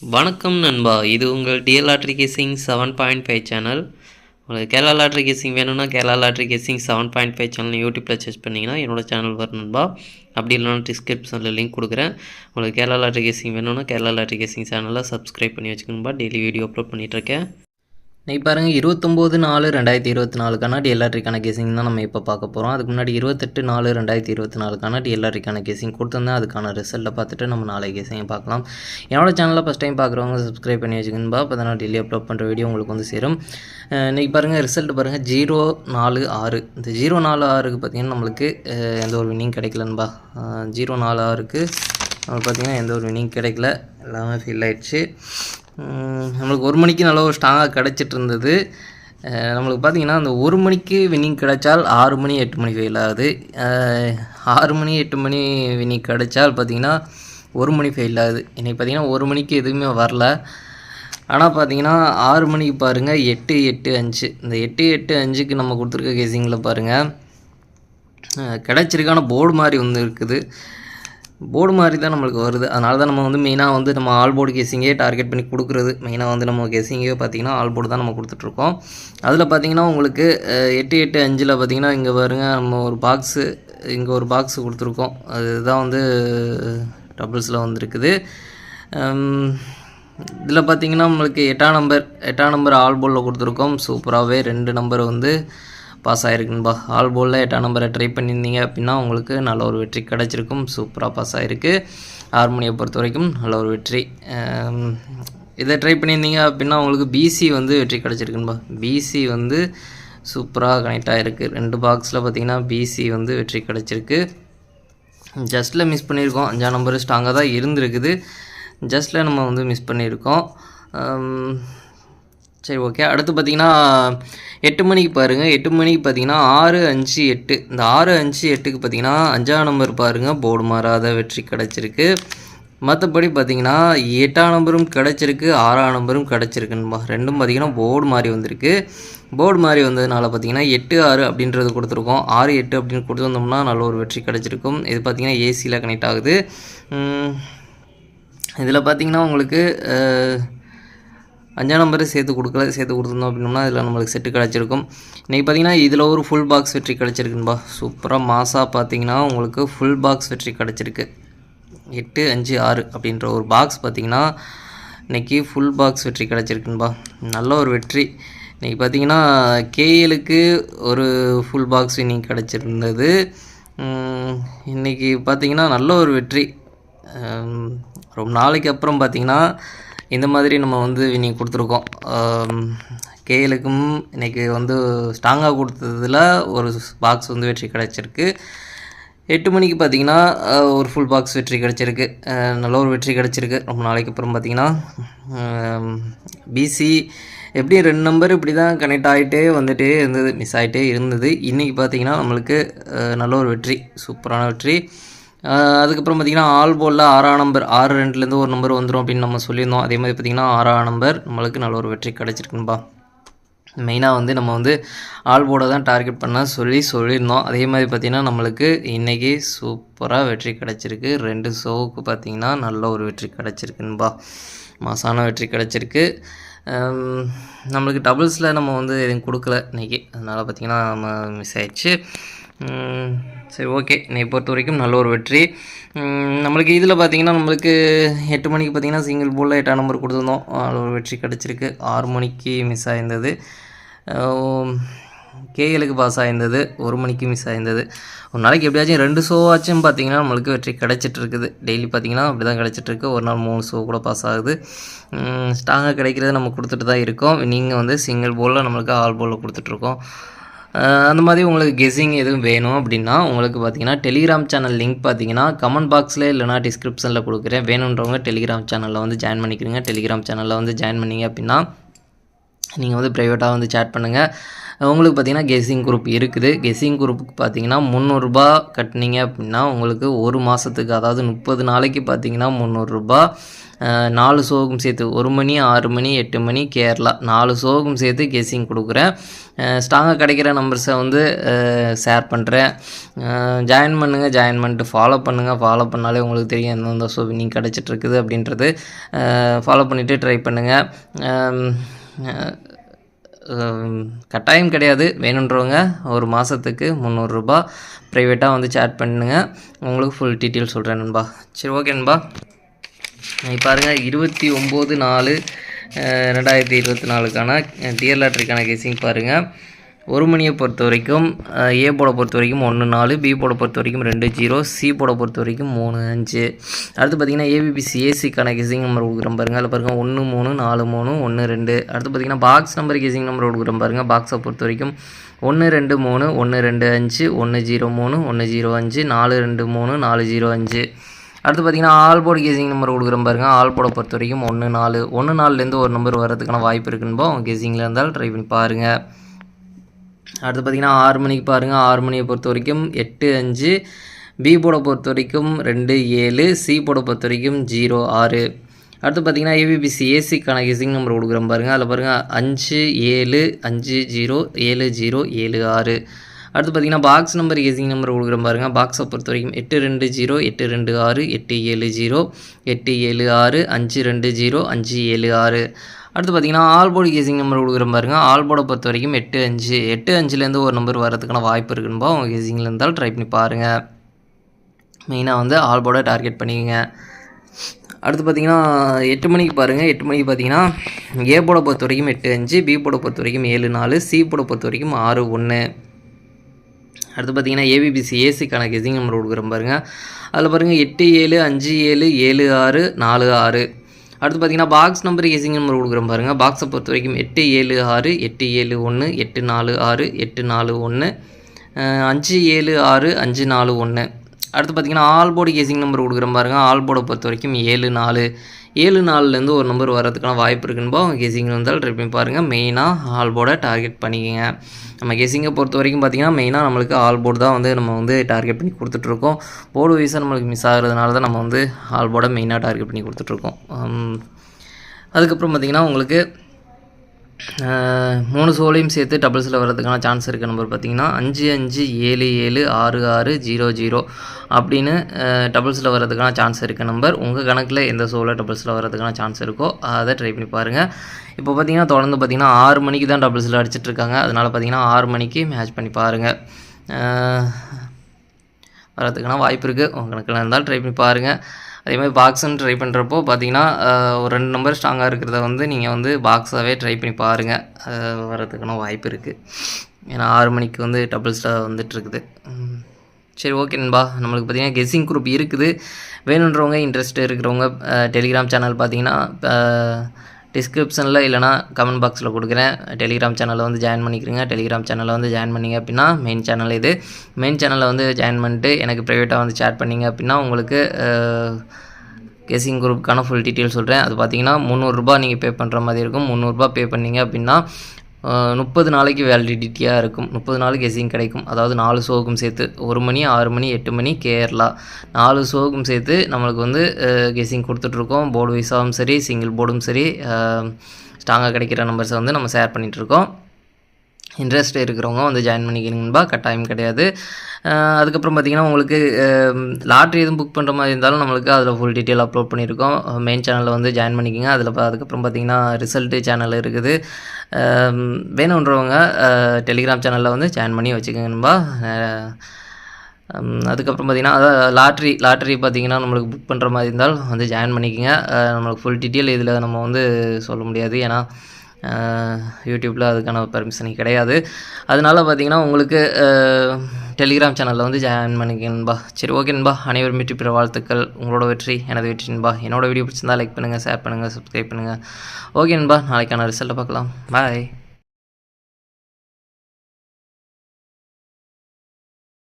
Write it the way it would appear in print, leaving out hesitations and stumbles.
வணக்கம் நண்பா, இது உங்கள் டிஎல் லாட்ரி கேசிங் 7.5 சேனல். உங்களுக்கு கேரளா லாட்ரி கேசிங் வேணும்னா கேரளா லாட்ரி கேசிங் 7.5 சேனல் யூடியூப்பில் சர்ச் பண்ணிங்கன்னா என்னோட சேனல் வரும் நண்பா. அப்படி இல்லைனா டிஸ்கிரிப்ஷனில் லிங்க் கொடுக்குறேன். உங்களுக்கு கேரளா லாட்ரி கேசிங் வேணும்னா கேரளா லாட்ரி கேசிங் சேனலில் சப்ஸ்கிரைப் பண்ணி வச்சுக்கணும்பா. டெய்லி வீடியோ அப்லோட் பண்ணிகிட்ருக்கேன். இன்றைக்கி பாருங்கள் 29/4/2024 டிஎல்ஆர்டிக்கான கேசிங் தான் நம்ம இப்போ பார்க்க போகிறோம். அதுக்கு முன்னாடி 28/4/2024 டிஎல்ஆர்டிக்கான கேசிங் கொடுத்துருந்தேன். அதுக்கான ரிசல்ட்டை பார்த்துட்டு நம்ம நாளை கேசிங் பார்க்கலாம். என்னோட சேனலில் ஃபஸ்ட் டைம் பார்க்குறவங்க சப்ஸ்கிரைப் பண்ணி வச்சுக்கணும்பா. அப்போ தான் நான் டெய்லி அப்லோட் பண்ணுற வீடியோ உங்களுக்கு வந்து சேரும். இன்றைக்கி பாருங்கள் ரிசல்ட் பாருங்கள் 046. இந்த 046க்கு பார்த்திங்கன்னா நம்மளுக்கு எந்த ஒரு வின்னிங் கிடைக்கலன்பா. 046க்கு நம்மளுக்கு பார்த்திங்கன்னா எந்த ஒரு வின்னிங் கிடைக்கல, எல்லாமே ஃபீல் ஆயிடுச்சு. நம்மளுக்கு 1 மணிக்கு நல்ல ஒரு ஸ்ட்ராங்காக கிடச்சிட்டு இருந்தது. நம்மளுக்கு பார்த்திங்கன்னா அந்த 1 மணிக்கு வின்னிங் கிடைச்சால் 6 மணி 8 மணி ஃபெயில் ஆகுது. 6 மணி 8 மணி வின்னிங் கிடைச்சால் பார்த்திங்கன்னா 1 மணி ஃபெயில் ஆகுது. இன்றைக்கி பார்த்திங்கன்னா 1 மணிக்கு எதுவுமே வரல. ஆனால் பார்த்திங்கன்னா 6 மணிக்கு பாருங்கள் 8-8-5. இந்த 8-8-5க்கு நம்ம கொடுத்துருக்க கேசிங்கில் பாருங்கள் கிடச்சிருக்கான போர்டு மாதிரி வந்து இருக்குது. போர்டு மாதிரி தான் நம்மளுக்கு வருது. அதனால தான் நம்ம வந்து மெயினாக வந்து நம்ம ஆல் போர்டு கேசிங்கே டார்கெட் பண்ணி கொடுக்குறது. மெயினாக வந்து நம்ம கேசிங்கே பார்த்திங்கன்னா ஆல் போர்டு தான் நம்ம கொடுத்துட்ருக்கோம். அதில் பார்த்திங்கன்னா உங்களுக்கு 8-8-5 பார்த்திங்கன்னா இங்கே பாருங்கள் நம்ம ஒரு பாக்ஸு, இங்கே ஒரு பாக்ஸு கொடுத்துருக்கோம். அதுதான் வந்து டபுள்ஸில் வந்துருக்குது. இதில் பார்த்திங்கன்னா நம்மளுக்கு 8ஆம் நம்பர் ஆல் போர்டில் கொடுத்துருக்கோம். சூப்பராகவே 2 நம்பர் வந்து பாஸ் ஆகிருக்குன்பா. ஆல் போலில் 8ஆம் நம்பரை ட்ரை பண்ணியிருந்தீங்க அப்படின்னா உங்களுக்கு நல்ல ஒரு வெற்றி கிடச்சிருக்கும். சூப்பராக பாஸ் ஆகிருக்கு. ஹார்மோனியை பொறுத்த வரைக்கும் நல்ல ஒரு வெற்றி. இதை ட்ரை பண்ணியிருந்தீங்க அப்படின்னா உங்களுக்கு பிசி வந்து வெற்றி கிடச்சிருக்குன்பா. பிசி வந்து சூப்பராக கனெக்ட் ஆகிருக்கு. 2 பாக்ஸில் பார்த்திங்கன்னா பிசி வந்து வெற்றி கிடச்சிருக்கு. ஜஸ்ட்டில் மிஸ் பண்ணியிருக்கோம். 5ஆம் நம்பர் ஸ்ட்ராங்காக தான் இருந்திருக்குது. ஜஸ்ட்டில் நம்ம வந்து மிஸ் பண்ணியிருக்கோம். சரி, ஓகே. அடுத்து பார்த்திங்கன்னா 8 மணிக்கு பாருங்கள். 8 மணிக்கு பார்த்திங்கன்னா 6-5-8. இந்த 6-5-8க்கு பார்த்திங்கன்னா 5ஆம் நம்பர் பாருங்கள் போர்டு மாறாத வெற்றி கிடச்சிருக்கு. மற்றபடி பார்த்திங்கன்னா 8ஆம் நம்பரும் கிடச்சிருக்கு, 6ஆம் நம்பரும் கிடச்சிருக்குன்பா. ரெண்டும் பார்த்திங்கன்னா போர்டு மாதிரி வந்திருக்கு. போர்டு மாதிரி வந்ததுனால பார்த்திங்கன்னா 8-6 அப்படின்றது கொடுத்துருக்கோம். 6-8 அப்படின்னு கொடுத்துருந்தோம்னா நல்ல ஒரு வெற்றி கிடச்சிருக்கும். இது பார்த்திங்கன்னா ஏசியில் கனெக்ட் ஆகுது. இதில் பார்த்திங்கன்னா உங்களுக்கு 5ஆம் நம்பரு சேர்த்து கொடுத்துருந்தோம் அப்படின்னோம்னா இதில் நம்மளுக்கு செட்டு கிடச்சிருக்கும். இன்றைக்கி பார்த்திங்கன்னா இதில் ஒரு ஃபுல் பாக்ஸ் வெற்றி கிடச்சிருக்குன்பா. சூப்பராக மாசாக பார்த்திங்கன்னா உங்களுக்கு ஃபுல் பாக்ஸ் வெற்றி கிடச்சிருக்கு. 8-5-6 அப்படின்ற ஒரு பாக்ஸ் பார்த்திங்கன்னா இன்றைக்கி ஃபுல் பாக்ஸ் வெற்றி கிடச்சிருக்குன்பா. நல்ல ஒரு வெற்றி. இன்றைக்கி பார்த்திங்கன்னா கேஎலுக்கு ஒரு ஃபுல் பாக்ஸ் வின்னிங் கிடச்சிருந்தது. இன்றைக்கி பார்த்திங்கன்னா நல்ல ஒரு வெற்றி. ரொம்ப நாளைக்கு அப்புறம் பார்த்திங்கன்னா இந்த மாதிரி நம்ம வந்து வின்னிங் கொடுத்துருக்கோம். கேஎலுக்கும் இன்றைக்கி வந்து ஸ்ட்ராங்காக கொடுத்ததில் ஒரு பாக்ஸ் வந்து வெற்றி கிடச்சிருக்கு. 8 மணிக்கு பார்த்திங்கன்னா ஒரு ஃபுல் பாக்ஸ் வெற்றி கிடச்சிருக்கு. நல்ல ஒரு வெற்றி கிடச்சிருக்கு. ரொம்ப நாளைக்கு அப்புறம் பார்த்திங்கன்னா பிசி எப்படி 2 நம்பர் இப்படி தான் கனெக்ட் ஆகிட்டே வந்துகிட்டே இருந்தது, மிஸ் ஆகிட்டே இருந்தது. இன்றைக்கி பார்த்திங்கன்னா நம்மளுக்கு நல்ல ஒரு வெற்றி, சூப்பரான வெற்றி. அதுக்கப்புறம் பார்த்திங்கன்னா ஆல் போலில் 6ஆம் நம்பர் 6-2லேருந்து ஒரு நம்பர் வந்துடும் அப்படின்னு நம்ம சொல்லியிருந்தோம். அதே மாதிரி பார்த்திங்கன்னா 6ஆம் நம்பர் நம்மளுக்கு நல்ல ஒரு வெற்றி கிடச்சிருக்குன்பா. மெயினாக வந்து நம்ம வந்து ஆல் போர்டை தான் டார்கெட் பண்ண சொல்லியிருந்தோம். அதே மாதிரி பார்த்திங்கன்னா நம்மளுக்கு இன்றைக்கி சூப்பராக வெற்றி கிடச்சிருக்கு. 2 ஷோவுக்கு பார்த்திங்கன்னா நல்ல ஒரு வெற்றி கிடச்சிருக்குன்பா. மாசான வெற்றி கிடச்சிருக்கு. நம்மளுக்கு டபுள்ஸில் நம்ம வந்து எதுவும் கொடுக்கல இன்றைக்கி, அதனால் பார்த்திங்கன்னா நம்ம மிஸ் ஆயிடுச்சு. சரி, ஓகே. இன்னைக்கு பொறுத்த வரைக்கும் நல்ல ஒரு வெற்றி. நம்மளுக்கு இதில் பார்த்திங்கன்னா நம்மளுக்கு 8 மணிக்கு பார்த்திங்கன்னா சிங்கிள் போலில் 8ஆம் நம்பர் கொடுத்துருந்தோம். அதில் ஒரு வெற்றி கிடச்சிருக்கு. 6 மணிக்கு மிஸ் ஆயிருந்தது. கேஎலுக்கு பாஸ் ஆயிருந்தது. 1 மணிக்கு மிஸ் ஆயிருந்தது. ஒரு நாளைக்கு எப்படியாச்சும் 2 ஷோவாச்சும் பார்த்திங்கன்னா நம்மளுக்கு வெற்றி கிடச்சிட்டு இருக்குது. டெய்லி பார்த்திங்கன்னா அப்படி தான் கிடச்சிட்ருக்கு. ஒரு நாள் 3 ஷோ கூட பாஸ் ஆகுது. ஸ்ட்ராங்காக கிடைக்கிறத நம்ம கொடுத்துட்டு தான் இருக்கோம். நீங்கள் வந்து சிங்கிள் போலில் நம்மளுக்கு ஆல் போலில் கொடுத்துட்ருக்கோம். அந்த மாதிரி உங்களுக்கு கெஸ்ஸிங் எதுவும் வேணும் அப்படின்னா உங்களுக்கு பார்த்திங்கன்னா டெலிகிராம் சேனல் லிங்க் பார்த்திங்கன்னா கமெண்ட் பாக்ஸில் இல்லைனா டிஸ்கிரிப்ஷனில் கொடுக்குறேன். வேணுன்றவங்க டெலிகிராம் சேனலில் வந்து ஜாயின் பண்ணிக்கிறீங்க. டெலிகிராம் சேனலில் வந்து ஜாயின் பண்ணிங்க அப்படின்னா நீங்கள் வந்து ப்ரைவேட்டாக வந்து சேட் பண்ணுங்கள். உங்களுக்கு பார்த்திங்கன்னா கெஸ்ஸிங் குரூப் இருக்குது. கெஸ்ஸிங் குரூப்புக்கு பார்த்திங்கன்னா ரூ. 300 கட்டினீங்க அப்படின்னா உங்களுக்கு ஒரு மாதத்துக்கு, அதாவது 30 நாளைக்கு பார்த்திங்கன்னா ரூ. 300. 4 ஷோவுக்கும் சேர்த்து 1 மணி, 6 மணி, 8 மணி, கேரளா 4 ஷோவுக்கும் சேர்த்து கெஸ்ஸிங் கொடுக்குறேன். ஸ்ட்ராங்காக கிடைக்கிற நம்பர்ஸை வந்து ஷேர் பண்ணுறேன். ஜாயின் பண்ணுங்கள், ஜாயின் பண்ணிட்டு ஃபாலோ பண்ணுங்கள். ஃபாலோ பண்ணாலே உங்களுக்கு தெரியும் எந்தெந்த ஷோ வின்னிங் கிடச்சிட்ருக்குது அப்படின்றது. ஃபாலோ பண்ணிவிட்டு ட்ரை பண்ணுங்கள். கட்டாயம் கிடையாது, வேணுன்றவங்க ஒரு மாதத்துக்கு ரூ. 300 ப்ரைவேட்டாக வந்து சேட் பண்ணுங்கள். உங்களுக்கு ஃபுல் டீட்டெயில் சொல்கிறேன் நண்பா. சரி, ஓகே நண்பா. பாருங்கள் 29/4/2024க்கான டியர் லாட்ரிக்கான கெஸ்ஸிங் பாருங்கள். 1 மணியை பொறுத்த வரைக்கும் ஏ போட பொறுத்த வரைக்கும் 1-4, பி போட பொறுத்த வரைக்கும் 2-0, சி போட பொறுத்த வரைக்கும் 3-5. அடுத்து பார்த்திங்கன்னா ஏபிபிசிஏசிக்கான கெஸ்ஸிங் நம்பர் கொடுக்குறோம் பாருங்கள். அதில் பாருங்கள் 1-3, 4-3, 1-2. அடுத்து பார்த்திங்கன்னா பாக்ஸ் நம்பர் கெஸ்ஸிங் நம்பர் கொடுக்குறோம் பாருங்கள். பாக்ஸை பொறுத்த வரைக்கும் 1-2-3, 1-2-5, 1-0-3, 1-0-5, 4-2-3, 4-0-5. அடுத்து பார்த்திங்கன்னா ஆல் போர்டு கெஸ்ஸிங் நம்பர் கொடுக்குறோம் பாருங்கள். ஆல் போர்டை பொறுத்த வரைக்கும் 1-4, 1-4லேருந்து ஒரு நம்பர் வரதுக்கான வாய்ப்பு இருக்குன்னு அவங்க கெஸ்ஸிங்கில் இருந்தாலும் ட்ரை பண்ணி பாருங்கள். அடுத்து பார்த்திங்கன்னா 6 மணிக்கு பாருங்கள். 6 மணியை பொறுத்த வரைக்கும் 8-5, பி போர்டை பொறுத்த வரைக்கும் 2-7, சி போர்டை பொறுத்த வரைக்கும் 0-6. அடுத்து பார்த்திங்கன்னா ஏபிபிசிஏசிக்கான கெஸ்ஸிங் நம்பர் கொடுக்குறோம் பாருங்கள். அதில் பாருங்கள் 5-7, 5-0, 7-0, 7-6. அடுத்து பார்த்திங்கன்னா பாக்ஸ் நம்பர் கெஸ்ஸிங் நம்பர் கொடுக்குறோம் பாருங்கள். பாக்ஸை பொறுத்த வரைக்கும் 8-2-0, 8-2-6, 8-7-0, 8-7-6, 5-2-0, 5-7-6. அடுத்து பார்த்திங்கன்னா ஆல் போர்டு கெஸ்ஸிங் நம்பர் கொடுக்குறோம் பாருங்கள். ஆல் போர்டை பொறுத்த வரைக்கும் 8-5, 8-5லேருந்து ஒரு நம்பர் வரதுக்கான வாய்ப்பு இருக்குன்பா அவங்க கெஸ்ஸிங்கில் இருந்தாலும் ட்ரை பண்ணி பாருங்கள். மெயினாக வந்து ஆல் போர்டை டார்கெட் பண்ணிக்கங்க. அடுத்து பார்த்திங்கன்னா 8 மணிக்கு பாருங்கள். 8 மணிக்கு பார்த்திங்கன்னா ஏ போர்டை பொறுத்த வரைக்கும் 8-5, பி போர்டை பொறுத்த வரைக்கும் 7-4, சி போர்டை பொறுத்த வரைக்கும் 6-1. அடுத்து பார்த்திங்கன்னா ஏபிபிசிஏசிக்கான கெஸ்ஸிங் நம்பர் கொடுக்குறோம் பாருங்கள். அதில் பாருங்கள் 8-7, 5-7, 7-6, 4-6. அடுத்து பார்த்திங்கன்னா பாக்ஸ் நம்பர் கெஸ்ஸிங் நம்பர் கொடுக்குறோம் பாருங்கள். பாக்ஸை பொறுத்த வரைக்கும் 8-7-6, 8-7-1, 8-4-6, 8-4-1, 5-7-6, 5-4-1. அடுத்து பார்த்திங்கன்னா ஆல் போர்டு கெஸ்ஸிங் நம்பர் கொடுக்குறோம் பாருங்கள். ஆல் போர்டை பொறுத்த வரைக்கும் 7-4, 7-4லேருந்து ஒரு நம்பர் வரதுக்கான வாய்ப்பு இருக்குன்னு அவங்க கெஸ்ஸிங் வந்தாலும் ட்ரை பண்ணி பாருங்கள். மெயினாக ஆல் போர்டை டார்கெட் பண்ணிக்கோங்க. நம்ம கெஸ்ஸிங்கை பொறுத்த வரைக்கும் பார்த்திங்கன்னா மெயினாக நம்மளுக்கு ஆல் போர்டு தான் வந்து நம்ம வந்து டார்கெட் பண்ணி கொடுத்துட்ருக்கோம். போர்டு வைஸாக நம்மளுக்கு மிஸ் ஆகிறதுனால தான் நம்ம வந்து ஆல் போர்டை மெயினாக டார்கெட் பண்ணி கொடுத்துட்ருக்கோம். அதுக்கப்புறம் பார்த்திங்கன்னா உங்களுக்கு 3 ஷோலையும் சேர்த்து டபுள்ஸில் வரதுக்கான சான்ஸ் இருக்க நம்பர் பார்த்திங்கன்னா 5-5-7-7-6-6-0-0 அப்படின்னு டபுள்ஸில் வரதுக்கான சான்ஸ் இருக்க நம்பர். உங்கள் கணக்கில் எந்த ஷோவில் டபுள்ஸில் வரதுக்கான சான்ஸ் இருக்கோ அதை ட்ரை பண்ணி பாருங்கள். இப்போ பார்த்திங்கன்னா தொடர்ந்து பார்த்திங்கன்னா 6 மணிக்கு தான் டபுள்ஸில் அடிச்சிட்ருக்காங்க. அதனால் பார்த்திங்கன்னா 6 மணிக்கு மேட்ச் பண்ணி பாருங்கள். வரதுக்கான வாய்ப்பு இருக்குது. உங்கள் கணக்கில் இருந்தாலும் ட்ரை பண்ணி பாருங்கள். அதேமாதிரி பாக்ஸுன்னு ட்ரை பண்ணுறப்போ பார்த்திங்கன்னா ஒரு 2 நம்பர் ஸ்ட்ராங்காக இருக்கிறத வந்து நீங்கள் வந்து பாக்ஸாகவே ட்ரை பண்ணி பாருங்கள். வரதுக்கான வாய்ப்பு இருக்குது. ஏன்னா 6 மணிக்கு வந்து டபுள்ஸில் வந்துட்டுருக்குது. சரி, ஓகே நண்பா. நம்மளுக்கு பார்த்திங்கன்னா கெஸ்ஸிங் குரூப் இருக்குது. வேணுன்றவங்க இன்ட்ரெஸ்ட் இருக்கிறவங்க டெலிகிராம் சேனல் பார்த்திங்கன்னா டிஸ்கிரிப்ஷனில் இல்லைனா கமெண்ட் பாக்ஸில் கொடுக்குறேன். டெலிகிராம் சேனலில் வந்து ஜாயின் பண்ணிக்கிறேங்க. டெலிகிராம் சேனலில் வந்து ஜாயின் பண்ணிங்க அப்படின்னா மெயின் சேனல் இது. மெயின் சேனலில் வந்து ஜாயின் பண்ணிட்டு எனக்கு ப்ரைவேட்டாக வந்து சேட் பண்ணிங்க அப்படின்னா உங்களுக்கு கெஸ்ஸிங் குரூப்புக்கான ஃபுல் டீட்டெயில் சொல்கிறேன். அது பார்த்திங்கன்னா ரூ. 300 நீங்கள் பே பண்ணுற மாதிரி இருக்கும். ரூ. 300 பே பண்ணிங்க அப்படின்னா 30 நாளைக்கு வேலிடிட்டியாக இருக்கும். 30 நாள் கெஸ்ஸிங் கிடைக்கும். அதாவது 4 ஷோவுக்கும் சேர்த்து 1 மணி, 6 மணி, 8 மணி, கேரளா 4 ஷோவுக்கும் சேர்த்து நம்மளுக்கு வந்து கெஸ்ஸிங் கொடுத்துட்ருக்கோம். போர்டு வைஸாகவும் சரி, சிங்கிள் போர்டும் சரி, ஸ்ட்ராங்காக கிடைக்கிற நம்பர்ஸை வந்து நம்ம ஷேர் பண்ணிகிட்ருக்கோம். இன்ட்ரெஸ்ட் இருக்கிறவங்க வந்து ஜாயின் பண்ணிக்கணும்பா, கட்டாயம் கிடையாது. அதுக்கப்புறம் பார்த்திங்கன்னா உங்களுக்கு லாட்ரி எதுவும் புக் பண்ணுற மாதிரி இருந்தாலும் நம்மளுக்கு அதில் ஃபுல் டீட்டெயில் அப்லோட் பண்ணியிருக்கோம். மெயின் சேனலில் வந்து ஜாயின் பண்ணிக்கோங்க. அதில் அதுக்கப்புறம் பார்த்திங்கன்னா ரிசல்ட்டு சேனல் இருக்குது. வேணுன்றவங்க டெலிகிராம் சேனலில் வந்து ஜாயின் பண்ணி வச்சுக்கோங்கன்பா. அதுக்கப்புறம் பார்த்திங்கன்னா லாட்ரி பார்த்திங்கன்னா நம்மளுக்கு புக் பண்ணுற மாதிரி இருந்தாலும் வந்து ஜாயின் பண்ணிக்கோங்க. நம்மளுக்கு ஃபுல் டீட்டெயில் இதில் நம்ம வந்து சொல்ல முடியாது. ஏன்னா யூடியூப்பில் அதுக்கான பர்மிஷன் கிடையாது. அதனால் பார்த்திங்கன்னா உங்களுக்கு டெலிகிராம் சேனலில் வந்து ஜாயின் பண்ணிக்கணும்பா. சரி, ஓகேன்பா. அனைவரும் வெற்றி பெற வாழ்த்துக்கள். உங்களோட வெற்றி எனது வெற்றின்பா. என்னோடய வீடியோ பிடிச்சிருந்தால் லைக் பண்ணுங்கள், ஷேர் பண்ணுங்கள், சப்ஸ்கிரைப் பண்ணுங்கள். ஓகேன்பா. நாளைக்கான ரிசல்ட்டை பார்க்கலாம். பாய்.